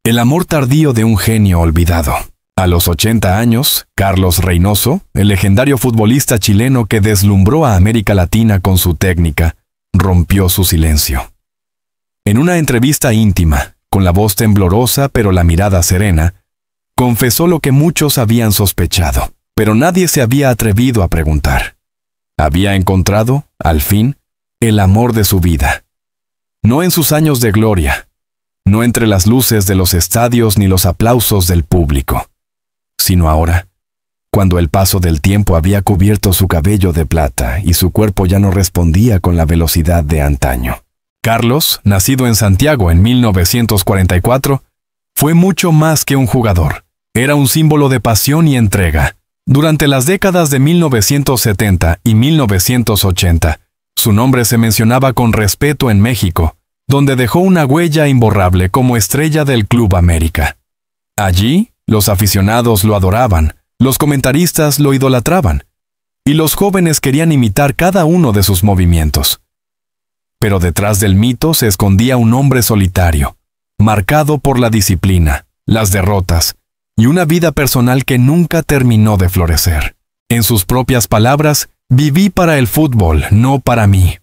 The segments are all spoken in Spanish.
El amor tardío de un genio olvidado. A los 80 años, Carlos Reynoso, el legendario futbolista chileno que deslumbró a América Latina con su técnica, rompió su silencio. En una entrevista íntima, con la voz temblorosa pero la mirada serena, confesó lo que muchos habían sospechado, pero nadie se había atrevido a preguntar. Había encontrado, al fin, el amor de su vida. No en sus años de gloria, no entre las luces de los estadios ni los aplausos del público, sino ahora, cuando el paso del tiempo había cubierto su cabello de plata y su cuerpo ya no respondía con la velocidad de antaño. Carlos, nacido en Santiago en 1944, fue mucho más que un jugador. Era un símbolo de pasión y entrega. Durante las décadas de 1970 y 1980, su nombre se mencionaba con respeto en México, donde dejó una huella imborrable como estrella del Club América. Allí, los aficionados lo adoraban, los comentaristas lo idolatraban, y los jóvenes querían imitar cada uno de sus movimientos. Pero detrás del mito se escondía un hombre solitario, marcado por la disciplina, las derrotas, y una vida personal que nunca terminó de florecer. En sus propias palabras, viví para el fútbol, no para mí.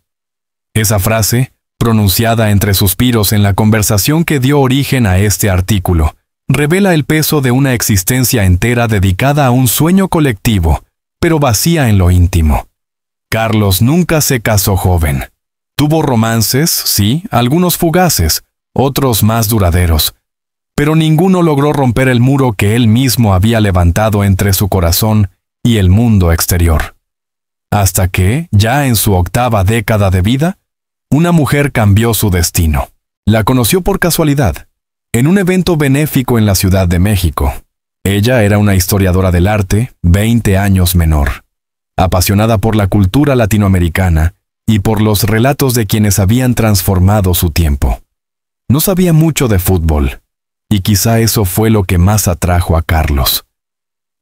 Esa frase, pronunciada entre suspiros en la conversación que dio origen a este artículo, revela el peso de una existencia entera dedicada a un sueño colectivo, pero vacía en lo íntimo. Carlos nunca se casó joven. Tuvo romances, sí, algunos fugaces, otros más duraderos, pero ninguno logró romper el muro que él mismo había levantado entre su corazón y el mundo exterior. Hasta que, ya en su 8ª década de vida, una mujer cambió su destino. La conoció por casualidad, en un evento benéfico en la Ciudad de México. Ella era una historiadora del arte, 20 años menor, apasionada por la cultura latinoamericana y por los relatos de quienes habían transformado su tiempo. No sabía mucho de fútbol, y quizá eso fue lo que más atrajo a Carlos.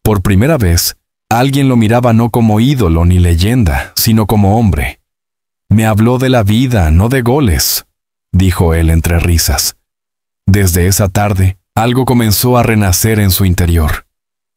Por primera vez, alguien lo miraba no como ídolo ni leyenda, sino como hombre. «Me habló de la vida, no de goles», dijo él entre risas. Desde esa tarde, algo comenzó a renacer en su interior.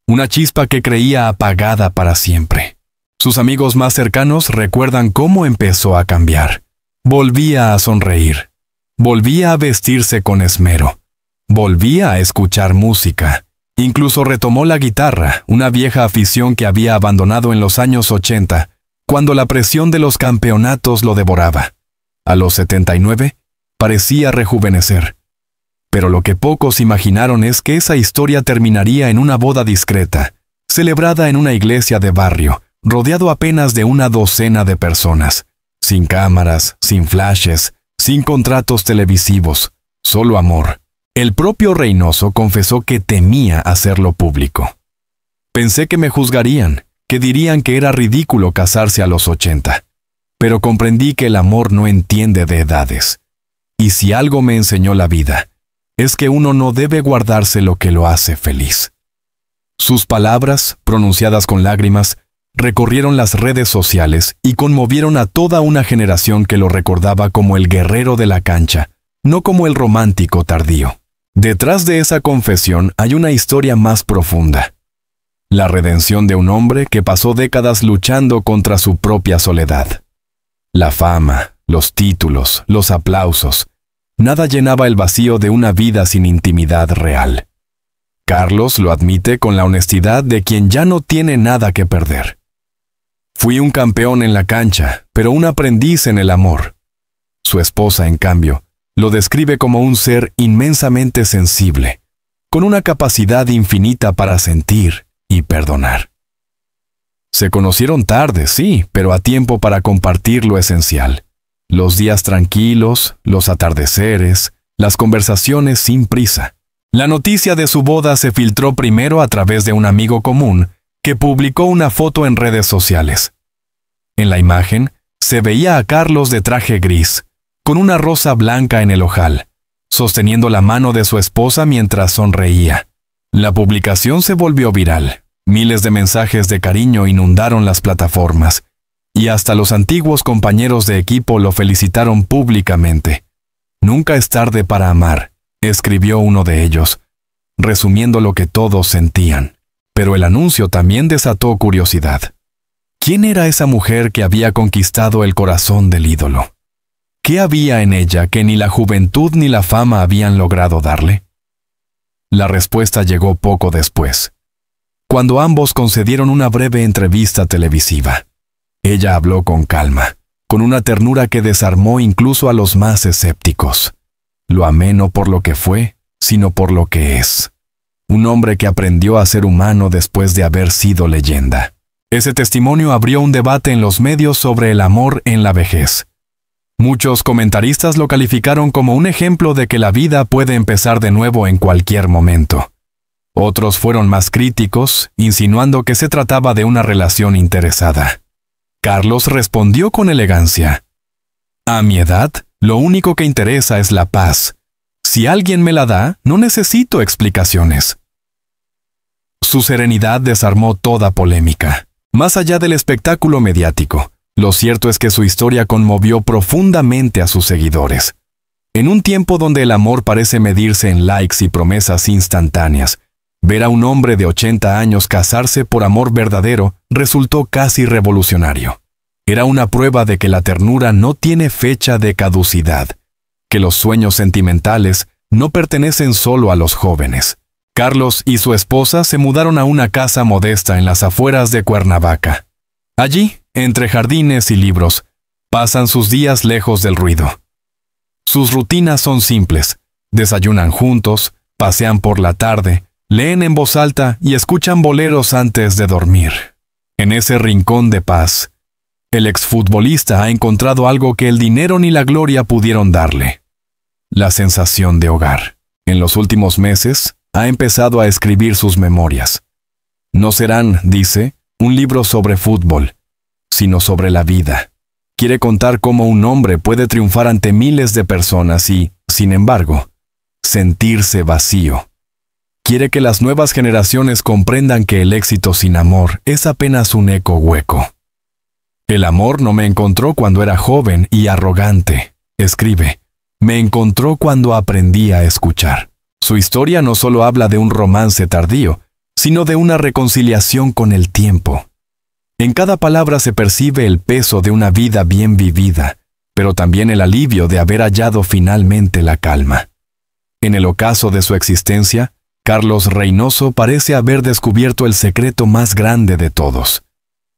Una chispa que creía apagada para siempre. Sus amigos más cercanos recuerdan cómo empezó a cambiar. Volvía a sonreír. Volvía a vestirse con esmero. Volvía a escuchar música. Incluso retomó la guitarra, una vieja afición que había abandonado en los años 80, cuando la presión de los campeonatos lo devoraba. A los 79, parecía rejuvenecer. Pero lo que pocos imaginaron es que esa historia terminaría en una boda discreta, celebrada en una iglesia de barrio, rodeado apenas de una docena de personas, sin cámaras, sin flashes, sin contratos televisivos, solo amor. El propio Reynoso confesó que temía hacerlo público. Pensé que me juzgarían, que dirían que era ridículo casarse a los 80, pero comprendí que el amor no entiende de edades. Y si algo me enseñó la vida, es que uno no debe guardarse lo que lo hace feliz. Sus palabras, pronunciadas con lágrimas, recorrieron las redes sociales y conmovieron a toda una generación que lo recordaba como el guerrero de la cancha, no como el romántico tardío. Detrás de esa confesión hay una historia más profunda. La redención de un hombre que pasó décadas luchando contra su propia soledad. La fama, los títulos, los aplausos, nada llenaba el vacío de una vida sin intimidad real. Carlos lo admite con la honestidad de quien ya no tiene nada que perder. Fui un campeón en la cancha, pero un aprendiz en el amor. Su esposa, en cambio, lo describe como un ser inmensamente sensible, con una capacidad infinita para sentir y perdonar. Se conocieron tarde, sí, pero a tiempo para compartir lo esencial. Los días tranquilos, los atardeceres, las conversaciones sin prisa. La noticia de su boda se filtró primero a través de un amigo común que publicó una foto en redes sociales. En la imagen, se veía a Carlos de traje gris, con una rosa blanca en el ojal, sosteniendo la mano de su esposa mientras sonreía. La publicación se volvió viral. Miles de mensajes de cariño inundaron las plataformas, y hasta los antiguos compañeros de equipo lo felicitaron públicamente. Nunca es tarde para amar, escribió uno de ellos, resumiendo lo que todos sentían. Pero el anuncio también desató curiosidad. ¿Quién era esa mujer que había conquistado el corazón del ídolo? ¿Qué había en ella que ni la juventud ni la fama habían logrado darle? La respuesta llegó poco después, cuando ambos concedieron una breve entrevista televisiva. Ella habló con calma, con una ternura que desarmó incluso a los más escépticos. Lo amé no por lo que fue, sino por lo que es. Un hombre que aprendió a ser humano después de haber sido leyenda. Ese testimonio abrió un debate en los medios sobre el amor en la vejez. Muchos comentaristas lo calificaron como un ejemplo de que la vida puede empezar de nuevo en cualquier momento. Otros fueron más críticos, insinuando que se trataba de una relación interesada. Carlos respondió con elegancia: «A mi edad, lo único que interesa es la paz. Si alguien me la da, no necesito explicaciones». Su serenidad desarmó toda polémica. Más allá del espectáculo mediático, lo cierto es que su historia conmovió profundamente a sus seguidores. En un tiempo donde el amor parece medirse en likes y promesas instantáneas, ver a un hombre de 80 años casarse por amor verdadero resultó casi revolucionario. Era una prueba de que la ternura no tiene fecha de caducidad, que los sueños sentimentales no pertenecen solo a los jóvenes. Carlos y su esposa se mudaron a una casa modesta en las afueras de Cuernavaca. Allí, entre jardines y libros, pasan sus días lejos del ruido. Sus rutinas son simples: desayunan juntos, pasean por la tarde, leen en voz alta y escuchan boleros antes de dormir. En ese rincón de paz, el exfutbolista ha encontrado algo que el dinero ni la gloria pudieron darle: la sensación de hogar. En los últimos meses, ha empezado a escribir sus memorias. No serán, dice, un libro sobre fútbol, sino sobre la vida. Quiere contar cómo un hombre puede triunfar ante miles de personas y, sin embargo, sentirse vacío. Quiere que las nuevas generaciones comprendan que el éxito sin amor es apenas un eco hueco. «El amor no me encontró cuando era joven y arrogante», escribe. «Me encontró cuando aprendí a escuchar». Su historia no solo habla de un romance tardío, sino de una reconciliación con el tiempo. En cada palabra se percibe el peso de una vida bien vivida, pero también el alivio de haber hallado finalmente la calma. En el ocaso de su existencia, Carlos Reynoso parece haber descubierto el secreto más grande de todos: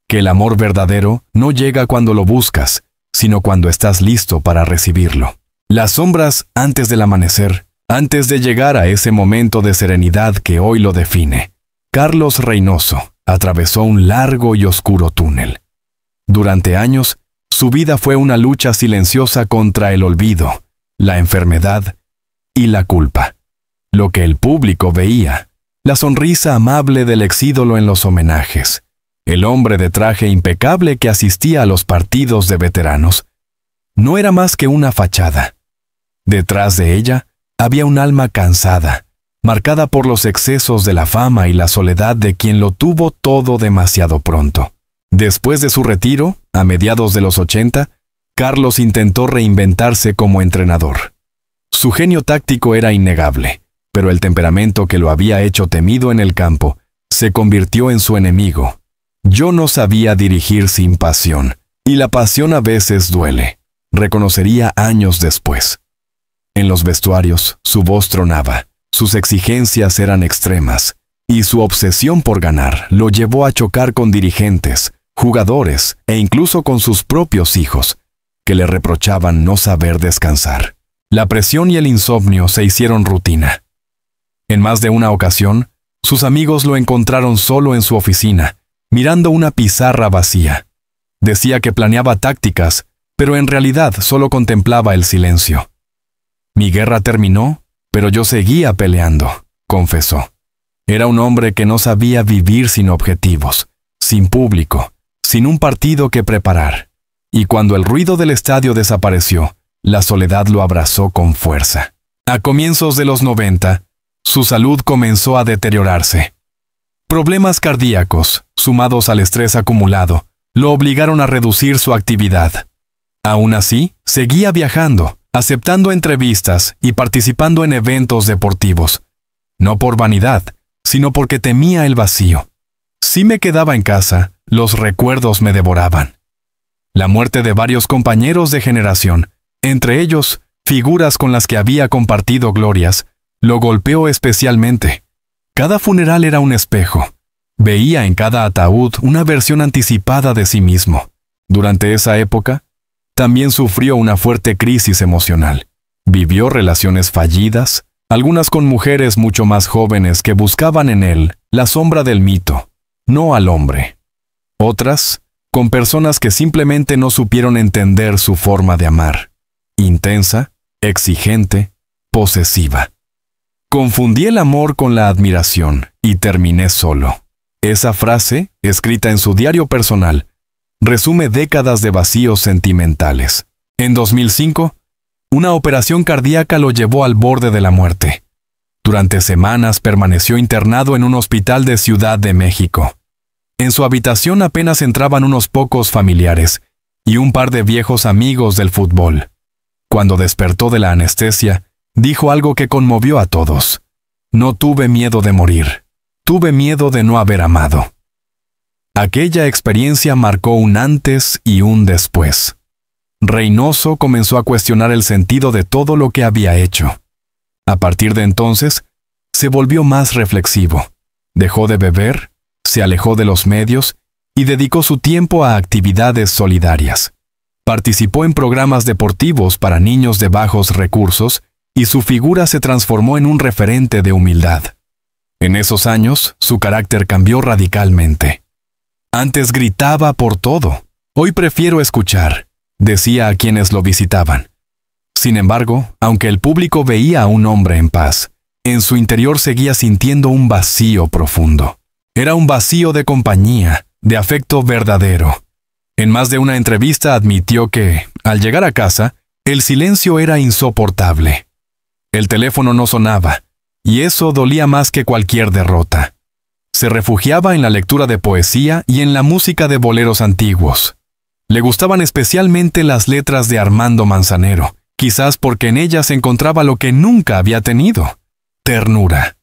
que el amor verdadero no llega cuando lo buscas, sino cuando estás listo para recibirlo. Las sombras antes del amanecer, antes de llegar a ese momento de serenidad que hoy lo define, Carlos Reynoso atravesó un largo y oscuro túnel. Durante años, su vida fue una lucha silenciosa contra el olvido, la enfermedad y la culpa. Lo que el público veía, la sonrisa amable del exídolo en los homenajes, el hombre de traje impecable que asistía a los partidos de veteranos, no era más que una fachada. Detrás de ella había un alma cansada, marcada por los excesos de la fama y la soledad de quien lo tuvo todo demasiado pronto. Después de su retiro, a mediados de los 80, Carlos intentó reinventarse como entrenador. Su genio táctico era innegable, pero el temperamento que lo había hecho temido en el campo se convirtió en su enemigo. «Yo no sabía dirigir sin pasión, y la pasión a veces duele», reconocería años después. En los vestuarios, su voz tronaba, sus exigencias eran extremas, y su obsesión por ganar lo llevó a chocar con dirigentes, jugadores e incluso con sus propios hijos, que le reprochaban no saber descansar. La presión y el insomnio se hicieron rutina. En más de una ocasión, sus amigos lo encontraron solo en su oficina, mirando una pizarra vacía. Decía que planeaba tácticas, pero en realidad solo contemplaba el silencio. «Mi guerra terminó, pero yo seguía peleando», confesó. Era un hombre que no sabía vivir sin objetivos, sin público, sin un partido que preparar. Y cuando el ruido del estadio desapareció, la soledad lo abrazó con fuerza. A comienzos de los 90, su salud comenzó a deteriorarse. Problemas cardíacos, sumados al estrés acumulado, lo obligaron a reducir su actividad. Aún así, seguía viajando, aceptando entrevistas y participando en eventos deportivos, no por vanidad, sino porque temía el vacío. Si me quedaba en casa, los recuerdos me devoraban. La muerte de varios compañeros de generación, entre ellos figuras con las que había compartido glorias, lo golpeó especialmente. Cada funeral era un espejo. Veía en cada ataúd una versión anticipada de sí mismo. Durante esa época, también sufrió una fuerte crisis emocional. Vivió relaciones fallidas, algunas con mujeres mucho más jóvenes que buscaban en él la sombra del mito, no al hombre. Otras, con personas que simplemente no supieron entender su forma de amar. Intensa, exigente, posesiva. Confundí el amor con la admiración y terminé solo. Esa frase, escrita en su diario personal, resume décadas de vacíos sentimentales. En 2005, una operación cardíaca lo llevó al borde de la muerte. Durante semanas permaneció internado en un hospital de Ciudad de México. En su habitación apenas entraban unos pocos familiares y un par de viejos amigos del fútbol. Cuando despertó de la anestesia, dijo algo que conmovió a todos. No tuve miedo de morir. Tuve miedo de no haber amado. Aquella experiencia marcó un antes y un después. Reynoso comenzó a cuestionar el sentido de todo lo que había hecho. A partir de entonces, se volvió más reflexivo. Dejó de beber, se alejó de los medios y dedicó su tiempo a actividades solidarias. Participó en programas deportivos para niños de bajos recursos y su figura se transformó en un referente de humildad. En esos años, su carácter cambió radicalmente. Antes gritaba por todo. Hoy prefiero escuchar, decía a quienes lo visitaban. Sin embargo, aunque el público veía a un hombre en paz, en su interior seguía sintiendo un vacío profundo. Era un vacío de compañía, de afecto verdadero. En más de una entrevista admitió que, al llegar a casa, el silencio era insoportable. El teléfono no sonaba, y eso dolía más que cualquier derrota. Se refugiaba en la lectura de poesía y en la música de boleros antiguos. Le gustaban especialmente las letras de Armando Manzanero, quizás porque en ellas encontraba lo que nunca había tenido: ternura.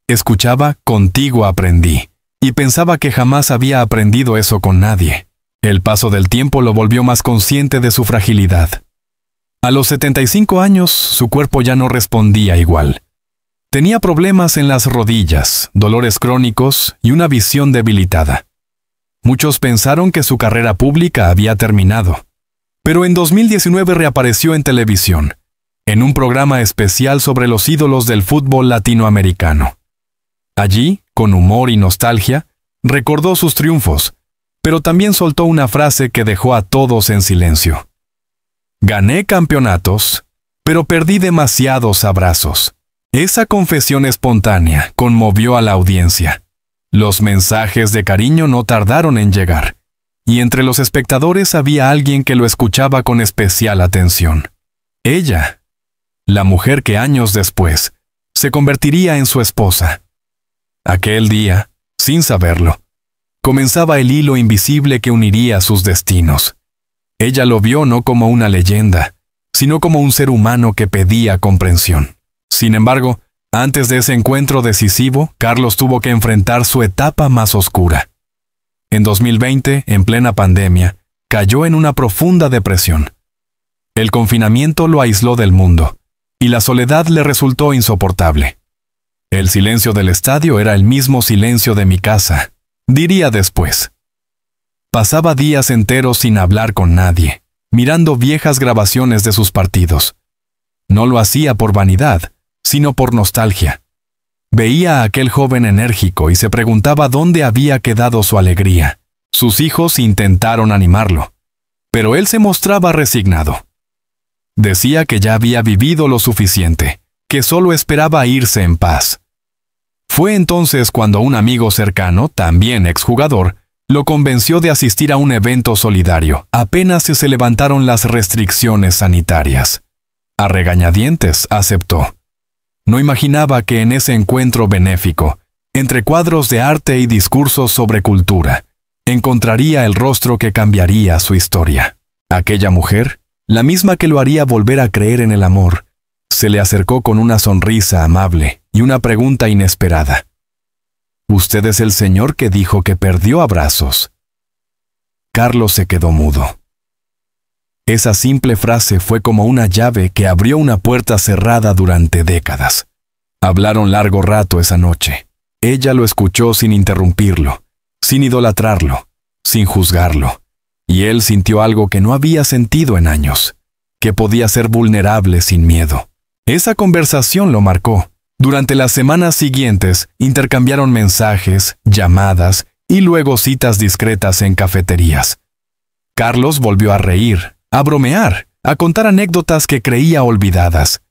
Escuchaba Contigo aprendí, y pensaba que jamás había aprendido eso con nadie. El paso del tiempo lo volvió más consciente de su fragilidad. A los 75 años, su cuerpo ya no respondía igual. Tenía problemas en las rodillas, dolores crónicos y una visión debilitada. Muchos pensaron que su carrera pública había terminado. Pero en 2019 reapareció en televisión, en un programa especial sobre los ídolos del fútbol latinoamericano. Allí, con humor y nostalgia, recordó sus triunfos, pero también soltó una frase que dejó a todos en silencio. Gané campeonatos, pero perdí demasiados abrazos. Esa confesión espontánea conmovió a la audiencia. Los mensajes de cariño no tardaron en llegar, y entre los espectadores había alguien que lo escuchaba con especial atención. Ella, la mujer que años después se convertiría en su esposa. Aquel día, sin saberlo, comenzaba el hilo invisible que uniría sus destinos. Ella lo vio no como una leyenda, sino como un ser humano que pedía comprensión. Sin embargo, antes de ese encuentro decisivo, Carlos tuvo que enfrentar su etapa más oscura. En 2020, en plena pandemia, cayó en una profunda depresión. El confinamiento lo aisló del mundo, y la soledad le resultó insoportable. El silencio del estadio era el mismo silencio de mi casa, diría después. Pasaba días enteros sin hablar con nadie, mirando viejas grabaciones de sus partidos. No lo hacía por vanidad, sino por nostalgia. Veía a aquel joven enérgico y se preguntaba dónde había quedado su alegría. Sus hijos intentaron animarlo, pero él se mostraba resignado. Decía que ya había vivido lo suficiente, que solo esperaba irse en paz. Fue entonces cuando un amigo cercano, también exjugador, lo convenció de asistir a un evento solidario, apenas se levantaron las restricciones sanitarias. A regañadientes aceptó. No imaginaba que en ese encuentro benéfico, entre cuadros de arte y discursos sobre cultura, encontraría el rostro que cambiaría su historia. Aquella mujer, la misma que lo haría volver a creer en el amor, se le acercó con una sonrisa amable y una pregunta inesperada. «¿Usted es el señor que dijo que perdió a Brazos?» Carlos se quedó mudo. Esa simple frase fue como una llave que abrió una puerta cerrada durante décadas. Hablaron largo rato esa noche. Ella lo escuchó sin interrumpirlo, sin idolatrarlo, sin juzgarlo. Y él sintió algo que no había sentido en años, que podía ser vulnerable sin miedo. Esa conversación lo marcó. Durante las semanas siguientes, intercambiaron mensajes, llamadas y luego citas discretas en cafeterías. Carlos volvió a reír, a bromear, a contar anécdotas que creía olvidadas.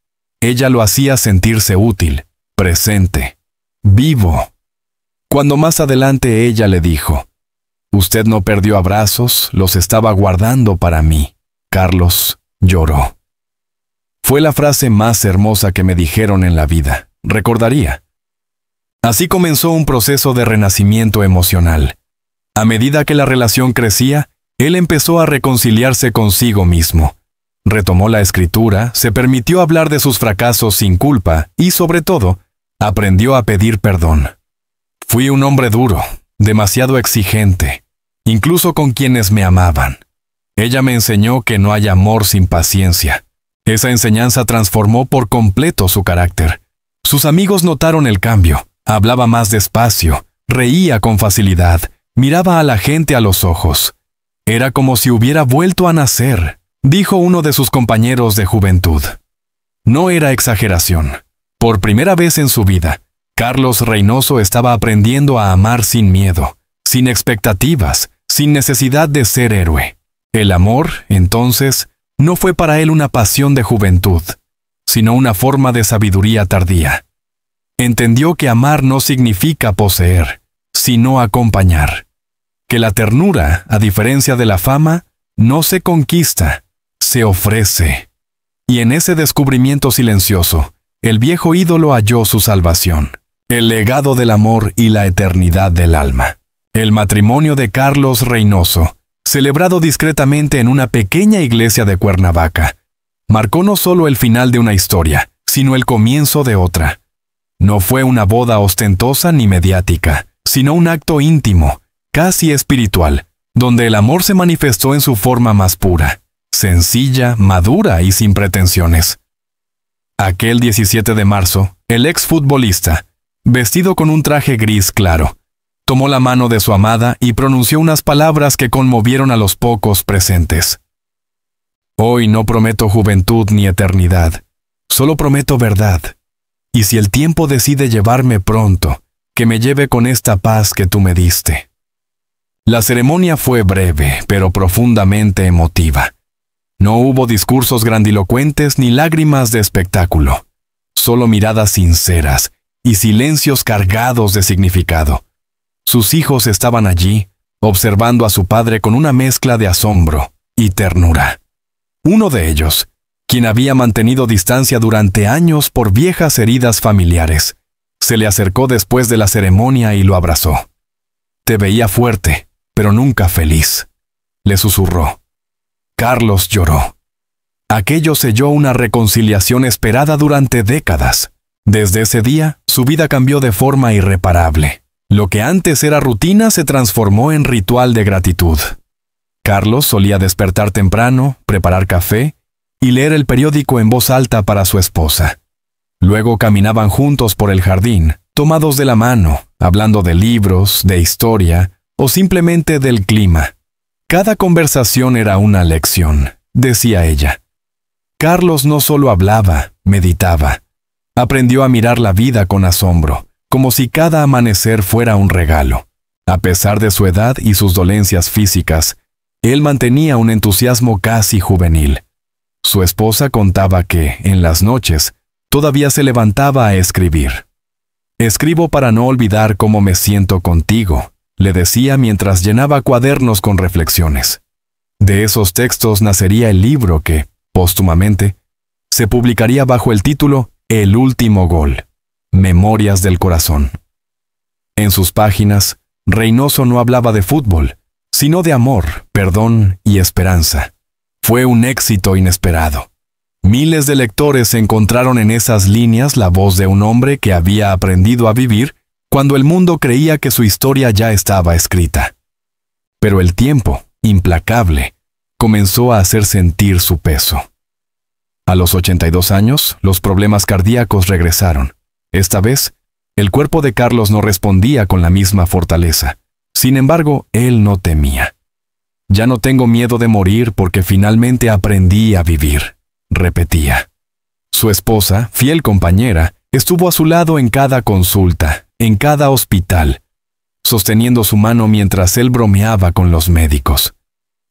Ella lo hacía sentirse útil, presente, vivo. Cuando más adelante ella le dijo: «Usted no perdió a Brazos, los estaba guardando para mí», Carlos lloró. Fue la frase más hermosa que me dijeron en la vida, recordaría. Así comenzó un proceso de renacimiento emocional. A medida que la relación crecía, él empezó a reconciliarse consigo mismo. Retomó la escritura, se permitió hablar de sus fracasos sin culpa y, sobre todo, aprendió a pedir perdón. Fui un hombre duro, demasiado exigente, incluso con quienes me amaban. Ella me enseñó que no hay amor sin paciencia. Esa enseñanza transformó por completo su carácter. Sus amigos notaron el cambio. Hablaba más despacio, reía con facilidad, miraba a la gente a los ojos. Era como si hubiera vuelto a nacer, dijo uno de sus compañeros de juventud. No era exageración. Por primera vez en su vida, Carlos Reynoso estaba aprendiendo a amar sin miedo, sin expectativas, sin necesidad de ser héroe. El amor, entonces, no fue para él una pasión de juventud, sino una forma de sabiduría tardía. Entendió que amar no significa poseer, sino acompañar. Que la ternura, a diferencia de la fama, no se conquista, se ofrece. Y en ese descubrimiento silencioso, el viejo ídolo halló su salvación, el legado del amor y la eternidad del alma. El matrimonio de Carlos Reynoso, celebrado discretamente en una pequeña iglesia de Cuernavaca, marcó no solo el final de una historia, sino el comienzo de otra. No fue una boda ostentosa ni mediática, sino un acto íntimo, casi espiritual, donde el amor se manifestó en su forma más pura, sencilla, madura y sin pretensiones. Aquel 17 de marzo, el exfutbolista, vestido con un traje gris claro, tomó la mano de su amada y pronunció unas palabras que conmovieron a los pocos presentes. «Hoy no prometo juventud ni eternidad, solo prometo verdad. Y si el tiempo decide llevarme pronto, que me lleve con esta paz que tú me diste». La ceremonia fue breve, pero profundamente emotiva. No hubo discursos grandilocuentes ni lágrimas de espectáculo, solo miradas sinceras y silencios cargados de significado. Sus hijos estaban allí, observando a su padre con una mezcla de asombro y ternura. Uno de ellos, quien había mantenido distancia durante años por viejas heridas familiares, se le acercó después de la ceremonia y lo abrazó. «Te veía fuerte, pero nunca feliz», le susurró. Carlos lloró. Aquello selló una reconciliación esperada durante décadas. Desde ese día, su vida cambió de forma irreparable. Lo que antes era rutina se transformó en ritual de gratitud. Carlos solía despertar temprano, preparar café y leer el periódico en voz alta para su esposa. Luego caminaban juntos por el jardín, tomados de la mano, hablando de libros, de historia o simplemente del clima. Cada conversación era una lección, decía ella. Carlos no solo hablaba, meditaba. Aprendió a mirar la vida con asombro, como si cada amanecer fuera un regalo. A pesar de su edad y sus dolencias físicas, él mantenía un entusiasmo casi juvenil. Su esposa contaba que, en las noches, todavía se levantaba a escribir. «Escribo para no olvidar cómo me siento contigo», le decía mientras llenaba cuadernos con reflexiones. De esos textos nacería el libro que, póstumamente, se publicaría bajo el título El último gol, Memorias del corazón. En sus páginas, Reynoso no hablaba de fútbol, sino de amor, perdón y esperanza. Fue un éxito inesperado. Miles de lectores encontraron en esas líneas la voz de un hombre que había aprendido a vivir cuando el mundo creía que su historia ya estaba escrita. Pero el tiempo, implacable, comenzó a hacer sentir su peso. A los 82 años, los problemas cardíacos regresaron. Esta vez, el cuerpo de Carlos no respondía con la misma fortaleza. Sin embargo, él no temía. «Ya no tengo miedo de morir porque finalmente aprendí a vivir», repetía. Su esposa, fiel compañera, estuvo a su lado en cada consulta, en cada hospital, sosteniendo su mano mientras él bromeaba con los médicos.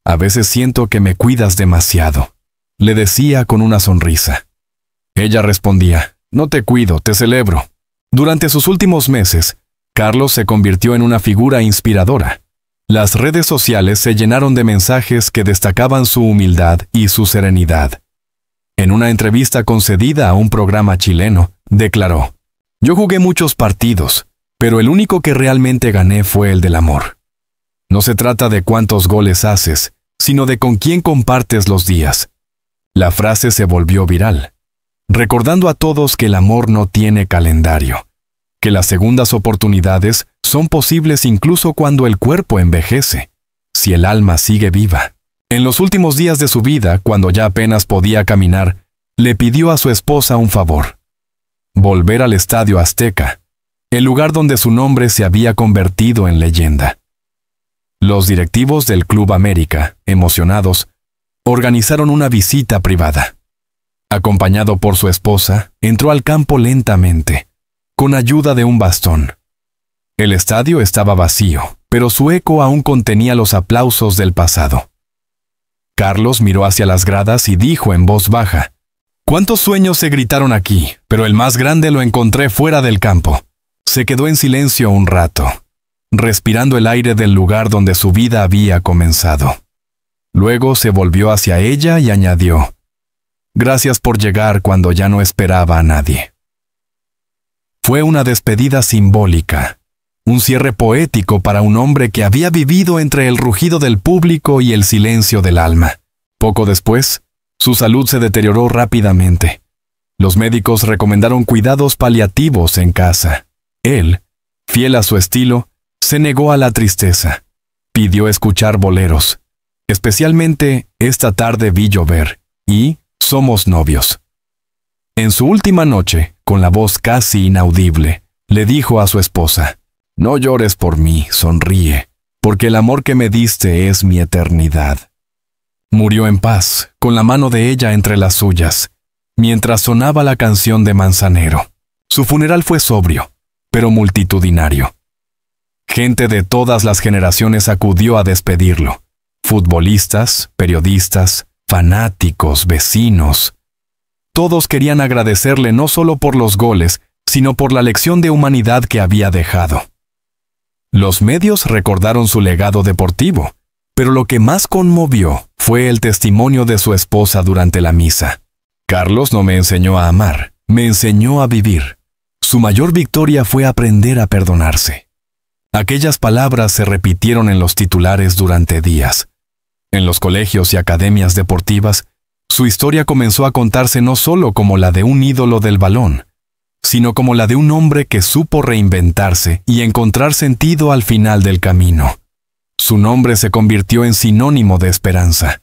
«A veces siento que me cuidas demasiado», le decía con una sonrisa. Ella respondía: «No te cuido, te celebro». Durante sus últimos meses, Carlos se convirtió en una figura inspiradora. Las redes sociales se llenaron de mensajes que destacaban su humildad y su serenidad. En una entrevista concedida a un programa chileno, declaró: «Yo jugué muchos partidos, pero el único que realmente gané fue el del amor. No se trata de cuántos goles haces, sino de con quién compartes los días». La frase se volvió viral, recordando a todos que el amor no tiene calendario, que las segundas oportunidades son posibles incluso cuando el cuerpo envejece, si el alma sigue viva. En los últimos días de su vida, cuando ya apenas podía caminar, le pidió a su esposa un favor: volver al Estadio Azteca, el lugar donde su nombre se había convertido en leyenda. Los directivos del Club América, emocionados, organizaron una visita privada. Acompañado por su esposa, entró al campo lentamente, con ayuda de un bastón. El estadio estaba vacío, pero su eco aún contenía los aplausos del pasado. Carlos miró hacia las gradas y dijo en voz baja: «¿Cuántos sueños se gritaron aquí? Pero el más grande lo encontré fuera del campo». Se quedó en silencio un rato, respirando el aire del lugar donde su vida había comenzado. Luego se volvió hacia ella y añadió: «Gracias por llegar cuando ya no esperaba a nadie». Fue una despedida simbólica, un cierre poético para un hombre que había vivido entre el rugido del público y el silencio del alma. Poco después, su salud se deterioró rápidamente. Los médicos recomendaron cuidados paliativos en casa. Él, fiel a su estilo, se negó a la tristeza. Pidió escuchar boleros, especialmente «Esta tarde vi llover» y «Somos novios». En su última noche, con la voz casi inaudible, le dijo a su esposa: «No llores por mí, sonríe, porque el amor que me diste es mi eternidad». Murió en paz, con la mano de ella entre las suyas, mientras sonaba la canción de Manzanero. Su funeral fue sobrio, pero multitudinario. Gente de todas las generaciones acudió a despedirlo. Futbolistas, periodistas, fanáticos, vecinos. Todos querían agradecerle no solo por los goles, sino por la lección de humanidad que había dejado. Los medios recordaron su legado deportivo, pero lo que más conmovió fue el testimonio de su esposa durante la misa. «Carlos no me enseñó a amar, me enseñó a vivir. Su mayor victoria fue aprender a perdonarse». Aquellas palabras se repitieron en los titulares durante días. En los colegios y academias deportivas, su historia comenzó a contarse no solo como la de un ídolo del balón, sino como la de un hombre que supo reinventarse y encontrar sentido al final del camino. Su nombre se convirtió en sinónimo de esperanza.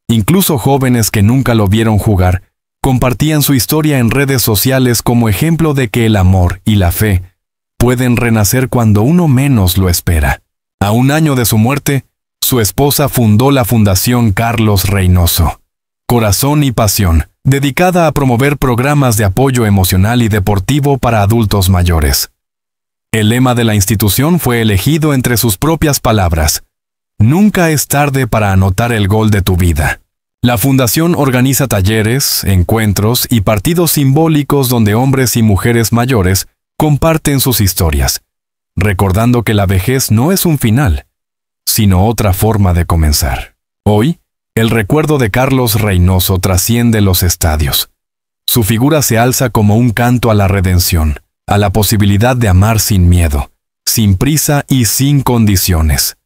Incluso jóvenes que nunca lo vieron jugar compartían su historia en redes sociales como ejemplo de que el amor y la fe pueden renacer cuando uno menos lo espera. A un año de su muerte, su esposa fundó la Fundación Carlos Reynoso, Corazón y Pasión, dedicada a promover programas de apoyo emocional y deportivo para adultos mayores. El lema de la institución fue elegido entre sus propias palabras: «Nunca es tarde para anotar el gol de tu vida». La fundación organiza talleres, encuentros y partidos simbólicos donde hombres y mujeres mayores comparten sus historias, recordando que la vejez no es un final, sino otra forma de comenzar. Hoy, el recuerdo de Carlos Reynoso trasciende los estadios. Su figura se alza como un canto a la redención, a la posibilidad de amar sin miedo, sin prisa y sin condiciones.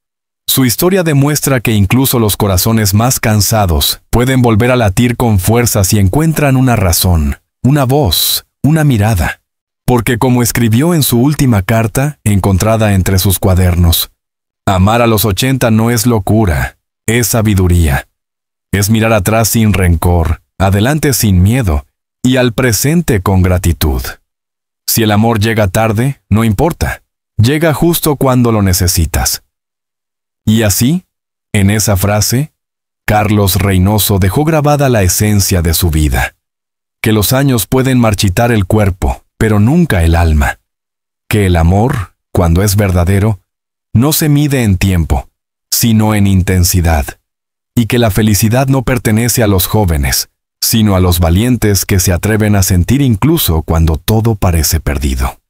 Su historia demuestra que incluso los corazones más cansados pueden volver a latir con fuerza si encuentran una razón, una voz, una mirada. Porque como escribió en su última carta, encontrada entre sus cuadernos, amar a los 80 no es locura, es sabiduría. Es mirar atrás sin rencor, adelante sin miedo, y al presente con gratitud. Si el amor llega tarde, no importa, llega justo cuando lo necesitas. Y así, en esa frase, Carlos Reynoso dejó grabada la esencia de su vida. Que los años pueden marchitar el cuerpo, pero nunca el alma. Que el amor, cuando es verdadero, no se mide en tiempo, sino en intensidad. Y que la felicidad no pertenece a los jóvenes, sino a los valientes que se atreven a sentir incluso cuando todo parece perdido.